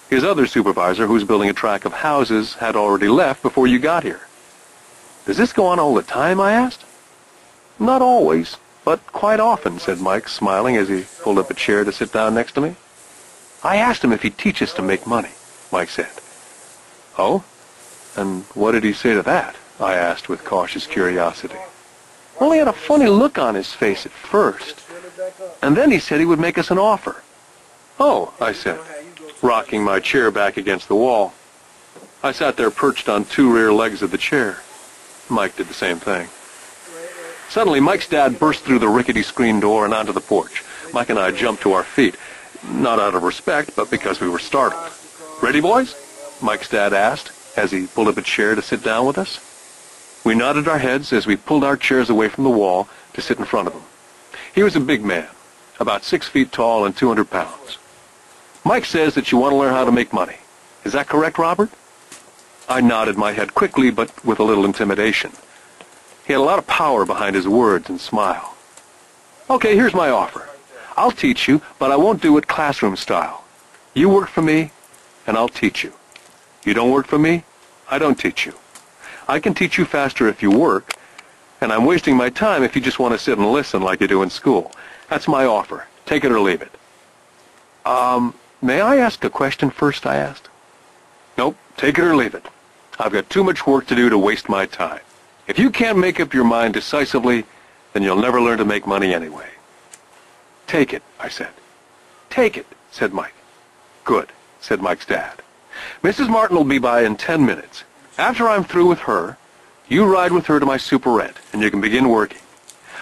His other supervisor, who's building a tract of houses, had already left before you got here. Does this go on all the time, I asked. Not always, but quite often, said Mike, smiling as he pulled up a chair to sit down next to me. I asked him if he'd teach us to make money, Mike said. Oh? And what did he say to that? I asked with cautious curiosity. Well, he had a funny look on his face at first, and then he said he would make us an offer. Oh, I said, rocking my chair back against the wall. I sat there perched on two rear legs of the chair. Mike did the same thing. Suddenly, Mike's dad burst through the rickety screen door and onto the porch. Mike and I jumped to our feet, not out of respect, but because we were startled. Ready, boys? Mike's dad asked as he pulled up a chair to sit down with us. We nodded our heads as we pulled our chairs away from the wall to sit in front of him. He was a big man, about 6 feet tall and 200 pounds. Mike says that you want to learn how to make money. Is that correct, Robert? I nodded my head quickly, but with a little intimidation. He had a lot of power behind his words and smile. Okay, here's my offer. I'll teach you, but I won't do it classroom style. You work for me, and I'll teach you. You don't work for me, I don't teach you. I can teach you faster if you work, and I'm wasting my time if you just want to sit and listen like you do in school. That's my offer. Take it or leave it. May I ask a question first, I asked. Nope, take it or leave it. I've got too much work to do to waste my time. If you can't make up your mind decisively, then you'll never learn to make money anyway. Take it, I said. Take it, said Mike. Good, said Mike's dad. Mrs. Martin will be by in 10 minutes. After I'm through with her, you ride with her to my superette, and you can begin working.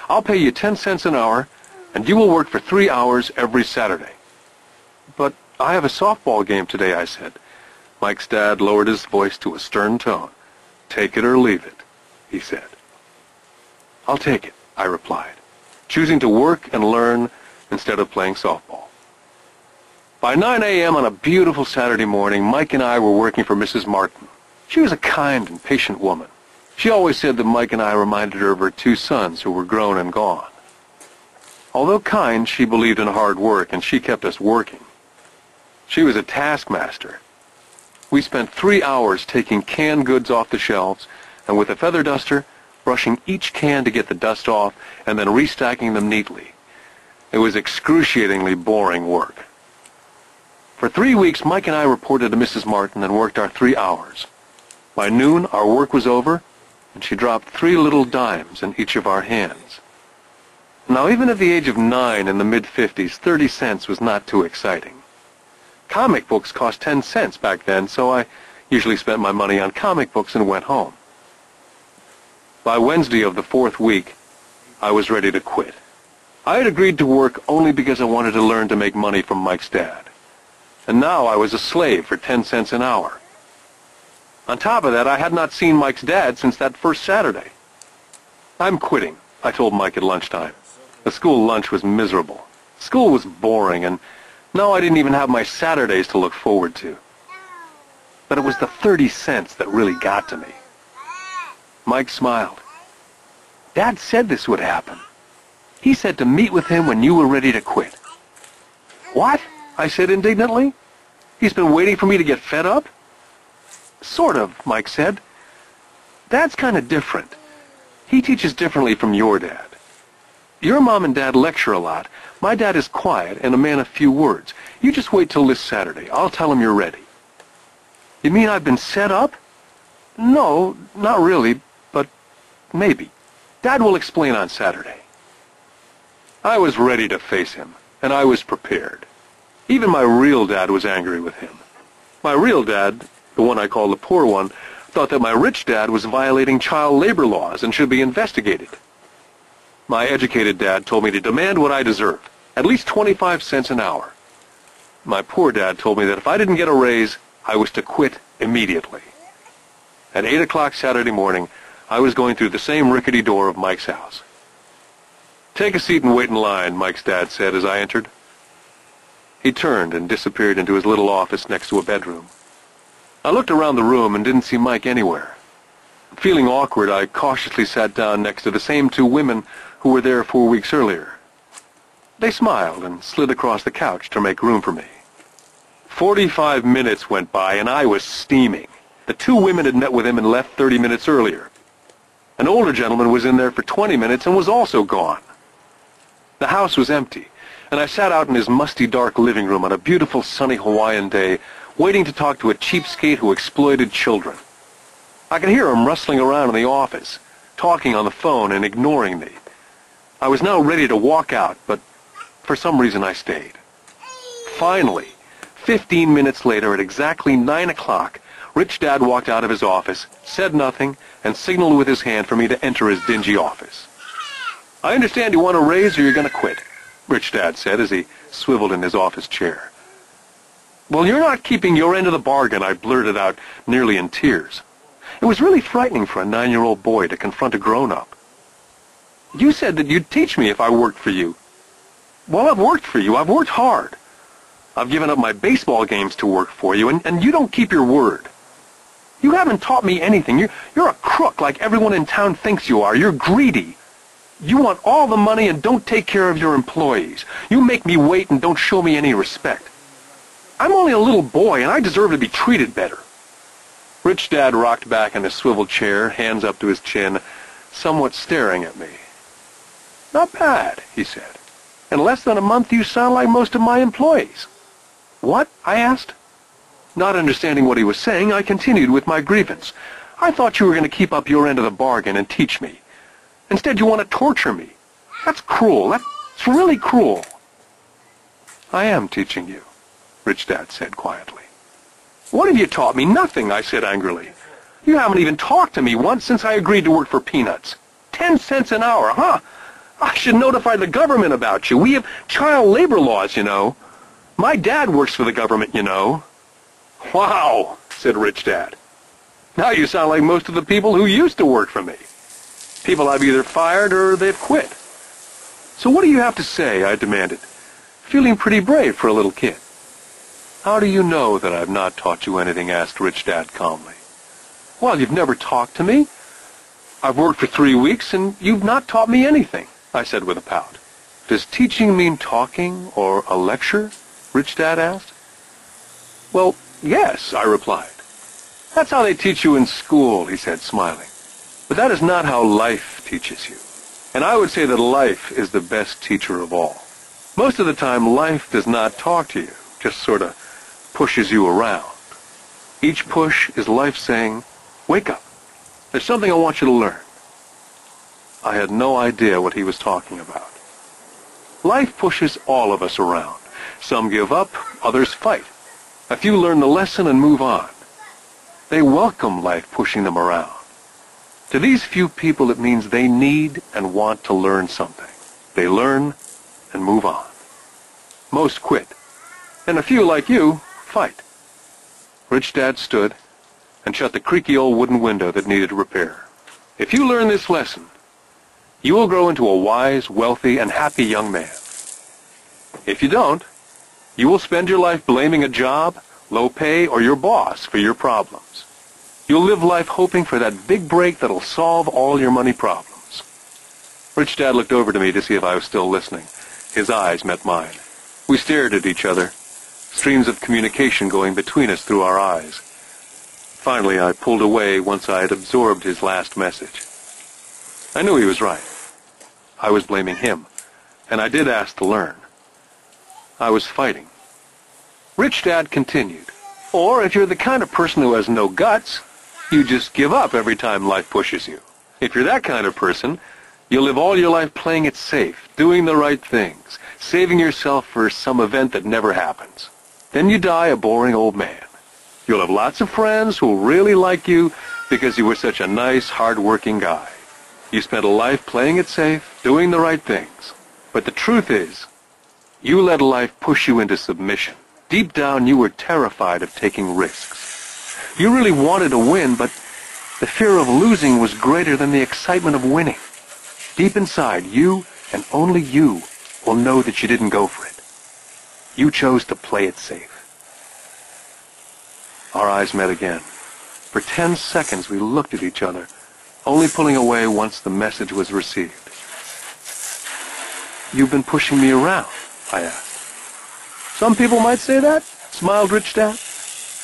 I'll pay you 10 cents an hour, and you will work for 3 hours every Saturday. But I have a softball game today, I said. Mike's dad lowered his voice to a stern tone. Take it or leave it, he said. I'll take it, I replied, choosing to work and learn instead of playing softball. By 9 a.m. on a beautiful Saturday morning, Mike and I were working for Mrs. Martin. She was a kind and patient woman. She always said that Mike and I reminded her of her 2 sons who were grown and gone. Although kind, she believed in hard work, and she kept us working. She was a taskmaster. We spent 3 hours taking canned goods off the shelves, and with a feather duster, brushing each can to get the dust off, and then restacking them neatly. It was excruciatingly boring work. For 3 weeks, Mike and I reported to Mrs. Martin and worked our 3 hours. By noon, our work was over, and she dropped 3 little dimes in each of our hands. Now, even at the age of 9 in the mid-50s, 30 cents was not too exciting. Comic books cost 10 cents back then, so I usually spent my money on comic books and went home. By Wednesday of the 4th week, I was ready to quit. I had agreed to work only because I wanted to learn to make money from Mike's dad. And now I was a slave for 10 cents an hour. On top of that, I had not seen Mike's dad since that first Saturday. I'm quitting, I told Mike at lunchtime. The school lunch was miserable. School was boring, and now I didn't even have my Saturdays to look forward to. But it was the 30 cents that really got to me. Mike smiled. Dad said this would happen. He said to meet with him when you were ready to quit. What? I said indignantly. He's been waiting for me to get fed up? Sort of, Mike said. Dad's kind of different. He teaches differently from your dad. Your mom and dad lecture a lot. My dad is quiet and a man of few words. You just wait till this Saturday. I'll tell him you're ready. You mean I've been set up? No, not really, but maybe. Dad will explain on Saturday. I was ready to face him, and I was prepared. Even my real dad was angry with him. My real dad, the one I call the poor one, thought that my rich dad was violating child labor laws and should be investigated. My educated dad told me to demand what I deserve, at least 25 cents an hour. My poor dad told me that if I didn't get a raise, I was to quit immediately. At 8 o'clock Saturday morning, I was going through the same rickety door of Mike's house. Take a seat and wait in line, Mike's dad said as I entered. He turned and disappeared into his little office next to a bedroom. I looked around the room and didn't see Mike anywhere. Feeling awkward, I cautiously sat down next to the same 2 women who were there 4 weeks earlier. They smiled and slid across the couch to make room for me. 45 minutes went by, and I was steaming. The two women had met with him and left 30 minutes earlier. An older gentleman was in there for 20 minutes and was also gone. The house was empty, and I sat out in his musty, dark living room on a beautiful, sunny Hawaiian day, waiting to talk to a cheapskate who exploited children. I could hear him rustling around in the office, talking on the phone and ignoring me. I was now ready to walk out, but for some reason I stayed. Finally, 15 minutes later, at exactly 9 o'clock, Rich Dad walked out of his office, said nothing, and signaled with his hand for me to enter his dingy office. "I understand you want a raise or you're going to quit," Rich Dad said as he swiveled in his office chair. "Well, you're not keeping your end of the bargain," I blurted out, nearly in tears. It was really frightening for a 9-year-old boy to confront a grown-up. "You said that you'd teach me if I worked for you." "Well, I've worked for you. I've worked hard. I've given up my baseball games to work for you, and you don't keep your word. You haven't taught me anything. You're a crook like everyone in town thinks you are. You're greedy. You want all the money and don't take care of your employees. You make me wait and don't show me any respect. I'm only a little boy, and I deserve to be treated better." Rich Dad rocked back in his swivel chair, hands up to his chin, somewhat staring at me. "Not bad," he said. "In less than a month you sound like most of my employees." "What?" I asked. Not understanding what he was saying, I continued with my grievance. "I thought you were going to keep up your end of the bargain and teach me. Instead, you want to torture me. That's cruel. That's really cruel." "I am teaching you," Rich Dad said quietly. "What have you taught me?" "Nothing," I said angrily. "You haven't even talked to me once since I agreed to work for peanuts. 10 cents an hour, huh? I should notify the government about you. We have child labor laws, you know. My dad works for the government, you know." "Wow," said Rich Dad. "Now you sound like most of the people who used to work for me. People I've either fired or they've quit." "So what do you have to say?" I demanded, feeling pretty brave for a little kid. "How do you know that I've not taught you anything?" asked Rich Dad calmly. "Well, you've never talked to me. I've worked for 3 weeks and you've not taught me anything," I said with a pout. "Does teaching mean talking or a lecture?" Rich Dad asked. "Well, yes," I replied. "That's how they teach you in school," he said, smiling. "But that is not how life teaches you. And I would say that life is the best teacher of all. Most of the time, life does not talk to you, just sort of pushes you around. Each push is life saying, 'Wake up. There's something I want you to learn.'" I had no idea what he was talking about. Life pushes all of us around. Some give up, others fight. A few learn the lesson and move on. They welcome life pushing them around. To these few people, it means they need and want to learn something. They learn and move on. Most quit, and a few, like you, fight. Rich Dad stood and shut the creaky old wooden window that needed repair. "If you learn this lesson, you will grow into a wise, wealthy, and happy young man. If you don't, you will spend your life blaming a job, low pay, or your boss for your problems. You'll live life hoping for that big break that'll solve all your money problems." Rich Dad looked over to me to see if I was still listening. His eyes met mine. We stared at each other, streams of communication going between us through our eyes. Finally, I pulled away once I had absorbed his last message. I knew he was right. I was blaming him, and I did ask to learn. I was fighting. Rich Dad continued, "Or if you're the kind of person who has no guts, you just give up every time life pushes you. If you're that kind of person, you'll live all your life playing it safe, doing the right things, saving yourself for some event that never happens. Then you die a boring old man. You'll have lots of friends who'll really like you because you were such a nice, hard-working guy. You spent a life playing it safe, doing the right things. But the truth is, you let life push you into submission. Deep down, you were terrified of taking risks. You really wanted to win, but the fear of losing was greater than the excitement of winning. Deep inside, you and only you will know that you didn't go for it. You chose to play it safe." Our eyes met again. For 10 seconds, we looked at each other, only pulling away once the message was received. "You've been pushing me around?" I asked. "Some people might say that. smiled Rich Dad.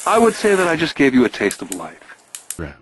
I would say that I just gave you a taste of life. Right.